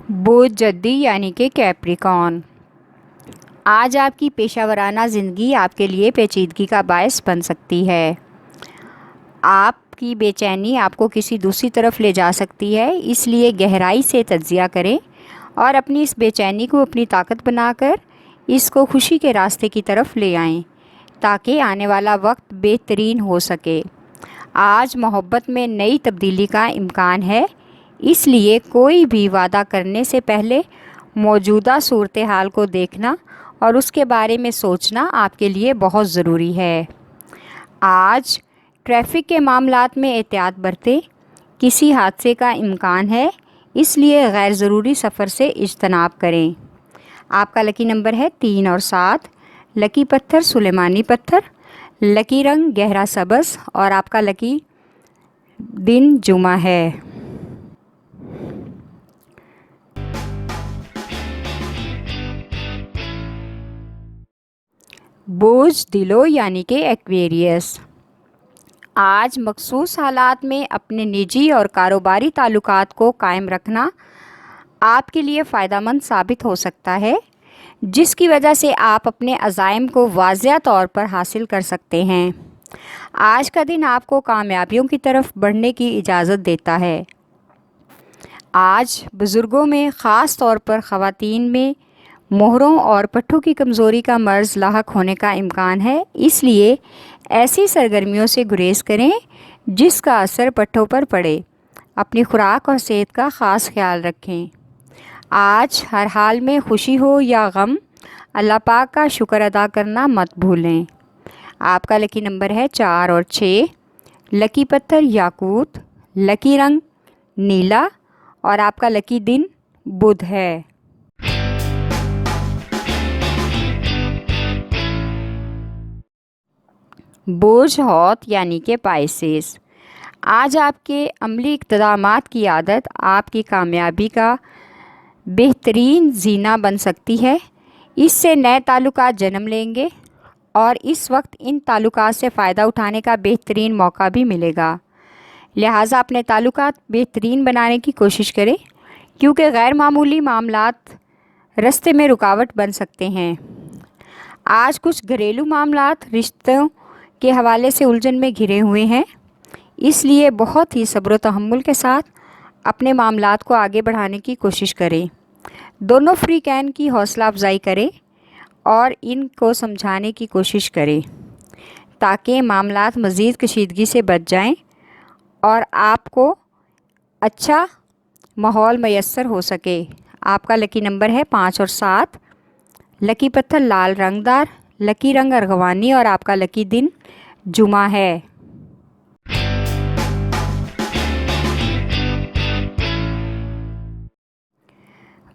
برج جدی یعنی کہ کیپریکارن، آج آپ کی پیشہ ورانہ زندگی آپ کے لیے پیچیدگی کا باعث بن سکتی ہے۔ آپ کی بے چینی آپ کو کسی دوسری طرف لے جا سکتی ہے، اس لیے گہرائی سے تجزیہ کریں اور اپنی اس بے چینی کو اپنی طاقت بنا کر اس کو خوشی کے راستے کی طرف لے آئیں تاکہ آنے والا وقت بہترین ہو سکے۔ آج محبت میں نئی تبدیلی کا امکان ہے، اس لیے کوئی بھی وعدہ کرنے سے پہلے موجودہ صورتحال کو دیکھنا اور اس کے بارے میں سوچنا آپ کے لیے بہت ضروری ہے۔ آج ٹریفک کے معاملات میں احتیاط برتیں، کسی حادثے کا امکان ہے، اس لیے غیر ضروری سفر سے اجتناب کریں۔ آپ کا لکی نمبر ہے 3 اور 7، لکی پتھر سلیمانی پتھر، لکی رنگ گہرا سبز اور آپ کا لکی دن جمعہ ہے۔ برج دلو یعنی کہ ایکویریس، آج مخصوص حالات میں اپنے نجی اور کاروباری تعلقات کو قائم رکھنا آپ کے لیے فائدہ مند ثابت ہو سکتا ہے، جس کی وجہ سے آپ اپنے عزائم کو واضح طور پر حاصل کر سکتے ہیں۔ آج کا دن آپ کو کامیابیوں کی طرف بڑھنے کی اجازت دیتا ہے۔ آج بزرگوں میں، خاص طور پر خواتین میں، مہروں اور پٹھوں کی کمزوری کا مرض لاحق ہونے کا امکان ہے، اس لیے ایسی سرگرمیوں سے گریز کریں جس کا اثر پٹھوں پر پڑے۔ اپنی خوراک اور صحت کا خاص خیال رکھیں۔ آج ہر حال میں خوشی ہو یا غم، اللہ پاک کا شکر ادا کرنا مت بھولیں۔ آپ کا لکی نمبر ہے 4 اور 6، لکی پتھر یاقوت، لکی رنگ نیلا اور آپ کا لکی دن بدھ ہے۔ برج حوت یعنی کہ پائسیس، آج آپ کے عملی اقدامات کی عادت آپ کی کامیابی کا بہترین زینہ بن سکتی ہے۔ اس سے نئے تعلقات جنم لیں گے اور اس وقت ان تعلقات سے فائدہ اٹھانے کا بہترین موقع بھی ملے گا، لہٰذا اپنے تعلقات بہترین بنانے کی کوشش کریں کیونکہ غیر معمولی معاملات راستے میں رکاوٹ بن سکتے ہیں۔ آج کچھ گھریلو معاملات رشتوں کے حوالے سے الجھن میں گھرے ہوئے ہیں، اس لیے بہت ہی صبر و تحمل کے ساتھ اپنے معاملات کو آگے بڑھانے کی کوشش کریں۔ دونوں فریقین کی حوصلہ افزائی کریں اور ان کو سمجھانے کی کوشش کریں تاکہ معاملات مزید کشیدگی سے بچ جائیں اور آپ کو اچھا ماحول میسر ہو سکے۔ آپ کا لکی نمبر ہے 5 اور 7، لکی پتھر لال رنگ دار، لکی رنگ ارغوانی اور آپ کا لکی دن جمعہ ہے۔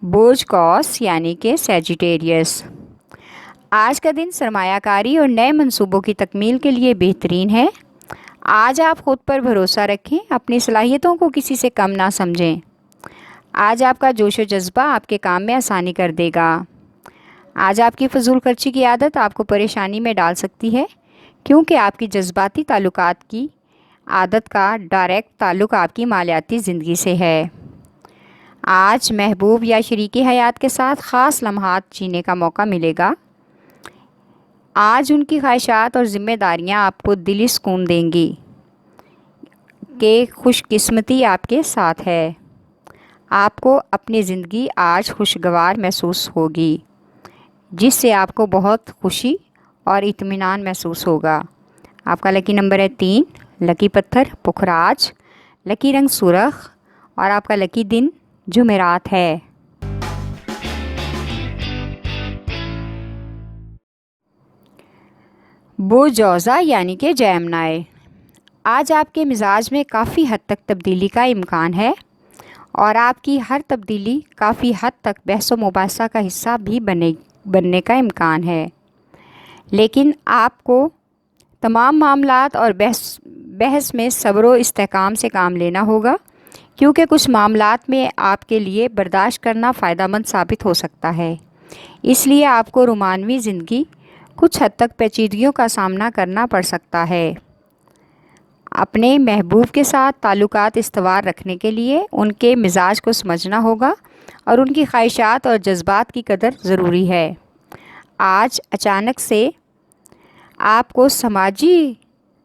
برج قوس یعنی کہ سیجیٹیریس، آج کا دن سرمایہ کاری اور نئے منصوبوں کی تکمیل کے لیے بہترین ہے۔ آج آپ خود پر بھروسہ رکھیں، اپنی صلاحیتوں کو کسی سے کم نہ سمجھیں۔ آج آپ کا جوش و جذبہ آپ کے کام میں آسانی کر دے گا۔ آج آپ کی فضول خرچی کی عادت آپ کو پریشانی میں ڈال سکتی ہے کیونکہ آپ کی جذباتی تعلقات کی عادت کا ڈائریکٹ تعلق آپ کی مالیاتی زندگی سے ہے۔ آج محبوب یا شریک حیات کے ساتھ خاص لمحات جینے کا موقع ملے گا۔ آج ان کی خواہشات اور ذمہ داریاں آپ کو دلی سکون دیں گی کہ خوش قسمتی آپ کے ساتھ ہے۔ آپ کو اپنی زندگی آج خوشگوار محسوس ہوگی جس سے آپ کو بہت خوشی اور اطمینان محسوس ہوگا۔ آپ کا لکی نمبر ہے 3، لکی پتھر پکھراج، لکی رنگ سرخ اور آپ کا لکی دن جمعرات ہے۔ برج جوزا یعنی کہ جیمنائی، آج آپ کے مزاج میں کافی حد تک تبدیلی کا امکان ہے اور آپ کی ہر تبدیلی کافی حد تک بحث و مباحثہ کا حصہ بھی بننے کا امکان ہے، لیکن آپ کو تمام معاملات اور بحث میں صبر و استحکام سے کام لینا ہوگا کیونکہ کچھ معاملات میں آپ کے لیے برداشت کرنا فائدہ مند ثابت ہو سکتا ہے، اس لیے آپ کو رومانوی زندگی کچھ حد تک پیچیدگیوں کا سامنا کرنا پڑ سکتا ہے۔ اپنے محبوب کے ساتھ تعلقات استوار رکھنے کے لیے ان کے مزاج کو سمجھنا ہوگا اور ان کی خواہشات اور جذبات کی قدر ضروری ہے۔ آج اچانک سے آپ کو سماجی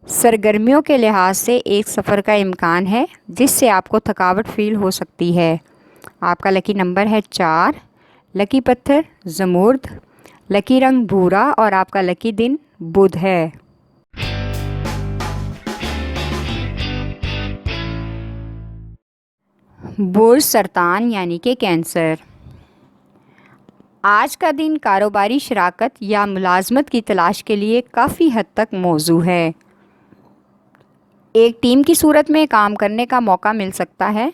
سرگرمیوں کے لحاظ سے ایک سفر کا امکان ہے جس سے آپ کو تھکاوٹ فیل ہو سکتی ہے۔ آپ کا لکی نمبر ہے 4، لکی پتھر زمرد، لکی رنگ بھورا اور آپ کا لکی دن بدھ ہے۔ برج سرطان یعنی کہ کینسر۔ آج کا دن کاروباری شراکت یا ملازمت کی تلاش کے لیے کافی حد تک موزوں ہے۔ ایک ٹیم کی صورت میں کام کرنے کا موقع مل سکتا ہے۔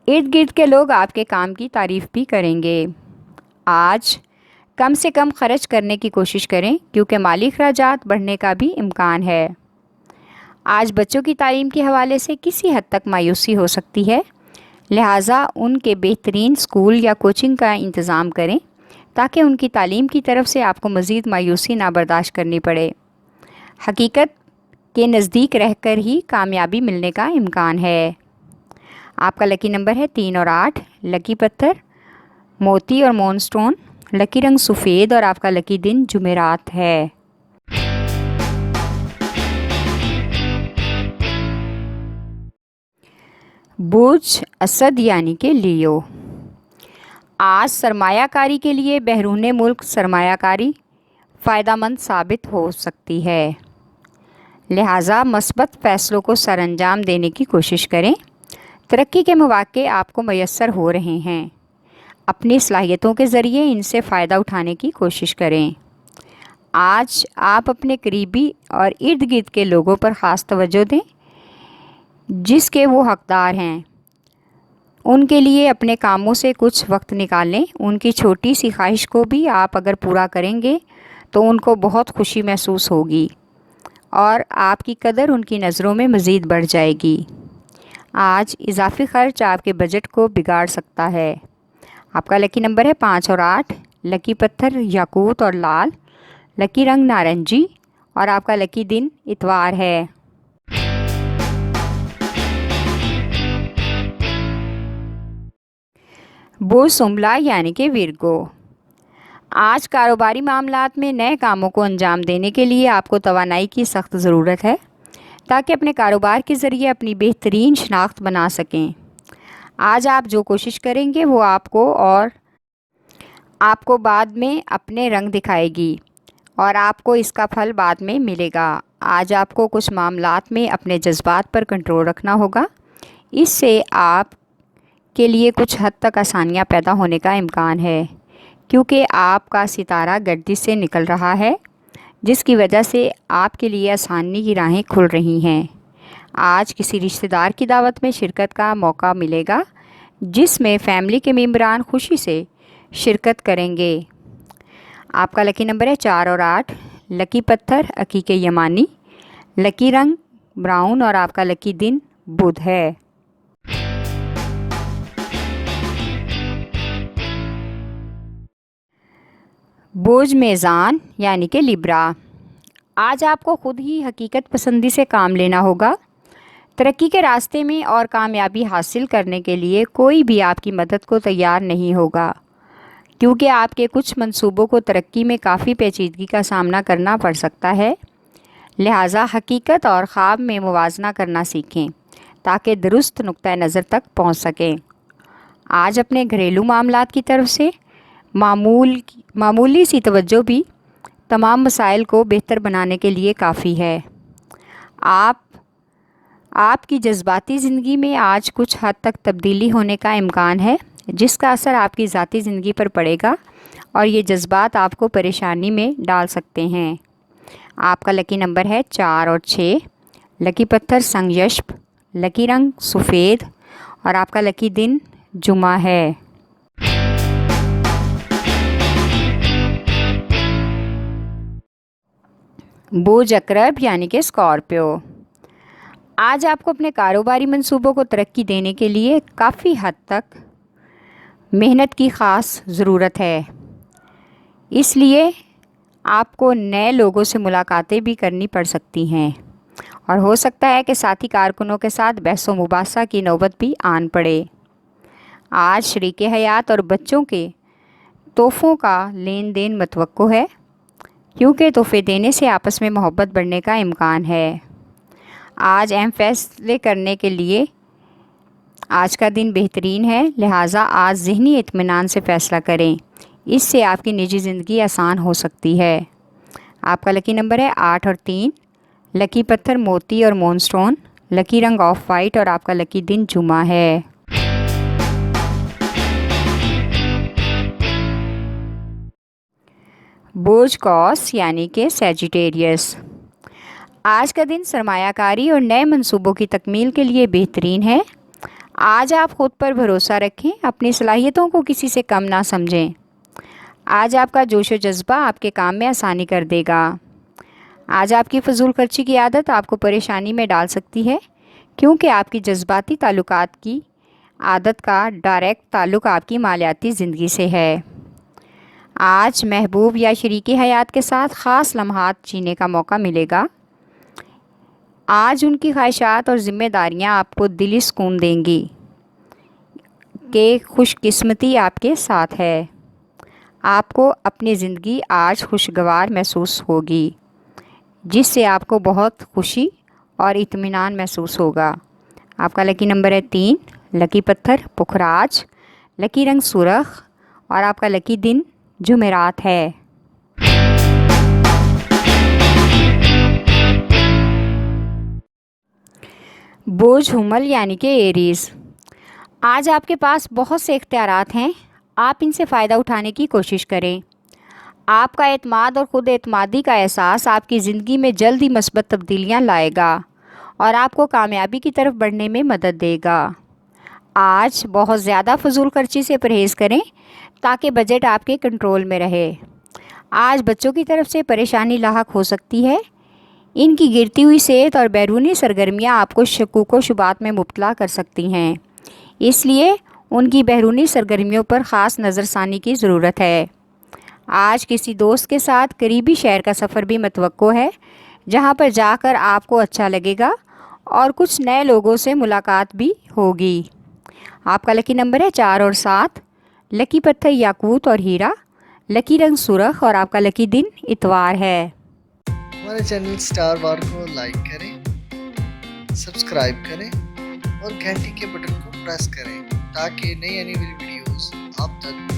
ارد گرد کے لوگ آپ کے کام کی تعریف بھی کریں گے۔ آج کم سے کم خرچ کرنے کی کوشش کریں کیونکہ مالی اخراجات بڑھنے کا بھی امکان ہے۔ آج بچوں کی تعلیم کے حوالے سے کسی حد تک مایوسی ہو سکتی ہے، لہٰذا ان کے بہترین اسکول یا کوچنگ کا انتظام کریں تاکہ ان کی تعلیم کی طرف سے آپ کو مزید مایوسی نہ برداشت کرنی پڑے۔ حقیقت کے نزدیک رہ کر ہی کامیابی ملنے کا امکان ہے۔ آپ کا لکی نمبر ہے 3 اور 8، لکی پتھر موتی اور مون سٹون، لکی رنگ سفید اور آپ کا لکی دن جمعرات ہے۔ برج اسد یعنی کہ لیو۔ آج سرمایہ کاری کے لیے بیرون ملک سرمایہ کاری فائدہ مند ثابت ہو سکتی ہے، لہٰذا مثبت فیصلوں کو سر انجام دینے کی کوشش کریں۔ ترقی کے مواقع آپ کو میسر ہو رہے ہیں، اپنی صلاحیتوں کے ذریعے ان سے فائدہ اٹھانے کی کوشش کریں۔ آج آپ اپنے قریبی اور ارد گرد کے لوگوں پر خاص توجہ دیں جس کے وہ حقدار ہیں، ان کے لیے اپنے کاموں سے کچھ وقت نکالیں۔ ان کی چھوٹی سی خواہش کو بھی آپ اگر پورا کریں گے تو ان کو بہت خوشی محسوس ہوگی اور آپ کی قدر ان کی نظروں میں مزید بڑھ جائے گی۔ آج اضافی خرچ آپ کے بجٹ کو بگاڑ سکتا ہے۔ آپ کا لکی نمبر ہے 5 اور 8، لکی پتھر یاقوت اور لال، لکی رنگ نارنجی اور آپ کا لکی دن اتوار ہے۔ برج سنبلا یعنی کہ ورگو۔ آج کاروباری معاملات میں نئے کاموں کو انجام دینے کے لیے آپ کو توانائی کی سخت ضرورت ہے تاکہ اپنے کاروبار کے ذریعے اپنی بہترین شناخت بنا سکیں۔ آج آپ جو کوشش کریں گے وہ آپ کو بعد میں اپنے رنگ دکھائے گی اور آپ کو اس کا پھل بعد میں ملے گا۔ آج آپ کو کچھ معاملات میں اپنے جذبات پر کنٹرول رکھنا ہوگا، اس سے آپ کے لیے کچھ حد تک آسانیاں پیدا ہونے کا امکان ہے کیونکہ آپ کا ستارہ گردش سے نکل رہا ہے جس کی وجہ سے آپ کے لیے آسانی کی راہیں کھل رہی ہیں۔ آج کسی رشتہ دار کی دعوت میں شرکت کا موقع ملے گا جس میں فیملی کے ممبران خوشی سے شرکت کریں گے۔ آپ کا لکی نمبر ہے 4 اور 8، لکی پتھر عقیق یمانی، لکی رنگ براؤن اور آپ کا لکی دن بدھ ہے۔ برج میزان یعنی کہ لیبرا۔ آج آپ کو خود ہی حقیقت پسندی سے کام لینا ہوگا۔ ترقی کے راستے میں اور کامیابی حاصل کرنے کے لیے کوئی بھی آپ کی مدد کو تیار نہیں ہوگا کیونکہ آپ کے کچھ منصوبوں کو ترقی میں کافی پیچیدگی کا سامنا کرنا پڑ سکتا ہے، لہٰذا حقیقت اور خواب میں موازنہ کرنا سیکھیں تاکہ درست نقطہ نظر تک پہنچ سکیں۔ آج اپنے گھریلو معاملات کی طرف سے معمولی سی توجہ بھی تمام مسائل کو بہتر بنانے کے لیے کافی ہے۔ آپ کی جذباتی زندگی میں آج کچھ حد تک تبدیلی ہونے کا امکان ہے جس کا اثر آپ کی ذاتی زندگی پر پڑے گا اور یہ جذبات آپ کو پریشانی میں ڈال سکتے ہیں۔ آپ کا لکی نمبر ہے 4 اور 6، لکی پتھر سنگ یشب، لکی رنگ سفید اور آپ کا لکی دن جمعہ ہے۔ برج عقرب یعنی کہ اسکارپیو۔ آج آپ کو اپنے کاروباری منصوبوں کو ترقی دینے کے لیے کافی حد تک محنت کی خاص ضرورت ہے، اس لیے آپ کو نئے لوگوں سے ملاقاتیں بھی کرنی پڑ سکتی ہیں اور ہو سکتا ہے کہ ساتھی کارکنوں کے ساتھ بحث و مباحثہ کی نوبت بھی آن پڑے۔ آج شریک حیات اور بچوں کے تحفوں کا لین دین متوقع ہے، کیونکہ تحفے دینے سے آپس میں محبت بڑھنے کا امکان ہے۔ آج اہم فیصلے کرنے کے لیے آج کا دن بہترین ہے، لہٰذا آج ذہنی اطمینان سے فیصلہ کریں، اس سے آپ کی نجی زندگی آسان ہو سکتی ہے۔ آپ کا لکی نمبر ہے 8 اور 3، لکی پتھر موتی اور مون سٹون، لکی رنگ آف وائٹ اور آپ کا لکی دن جمعہ ہے۔ برج قوس یعنی کہ سیجیٹیریس، آج کا دن سرمایہ کاری اور نئے منصوبوں کی تکمیل کے لیے بہترین ہے۔ آج آپ خود پر بھروسہ رکھیں، اپنی صلاحیتوں کو کسی سے کم نہ سمجھیں۔ آج آپ کا جوش و جذبہ آپ کے کام میں آسانی کر دے گا۔ آج آپ کی فضول خرچی کی عادت آپ کو پریشانی میں ڈال سکتی ہے، کیونکہ آپ کی جذباتی تعلقات کی عادت کا ڈائریکٹ تعلق آپ کی مالیاتی زندگی سے ہے۔ آج محبوب یا شریک حیات کے ساتھ خاص لمحات جینے کا موقع ملے گا۔ آج ان کی خواہشات اور ذمہ داریاں آپ کو دلی سکون دیں گی کہ خوش قسمتی آپ کے ساتھ ہے۔ آپ کو اپنی زندگی آج خوشگوار محسوس ہوگی، جس سے آپ کو بہت خوشی اور اطمینان محسوس ہوگا۔ آپ کا لکی نمبر ہے 3، لکی پتھر پکھراج، لکی رنگ سرخ اور آپ کا لکی دن جمعرات ہے۔ برج حمل یعنی کہ ایریز، آج آپ کے پاس بہت سے اختیارات ہیں، آپ ان سے فائدہ اٹھانے کی کوشش کریں۔ آپ کا اعتماد اور خود اعتمادی کا احساس آپ کی زندگی میں جلد ہی مثبت تبدیلیاں لائے گا اور آپ کو کامیابی کی طرف بڑھنے میں مدد دے گا۔ آج بہت زیادہ فضول خرچی سے پرہیز کریں تاکہ بجٹ آپ کے کنٹرول میں رہے۔ آج بچوں کی طرف سے پریشانی لاحق ہو سکتی ہے، ان کی گرتی ہوئی صحت اور بیرونی سرگرمیاں آپ کو شکوک و شبہات میں مبتلا کر سکتی ہیں، اس لیے ان کی بیرونی سرگرمیوں پر خاص نظر ثانی کی ضرورت ہے۔ آج کسی دوست کے ساتھ قریبی شہر کا سفر بھی متوقع ہے، جہاں پر جا کر آپ کو اچھا لگے گا اور کچھ نئے لوگوں سے ملاقات بھی ہوگی۔ آپ کا لکی نمبر ہے 4 اور 7، لکی پتھر یاقوت اور ہیرا، لکی رنگ سرخ اور آپ کا لکی دن اتوار ہے۔ ہمارے چینل سٹار وار کو لائک کریں، سبسکرائب کریں اور گھنٹی کے بٹن کو پریس کریں تاکہ نئی آنے والی ویڈیوز آپ تک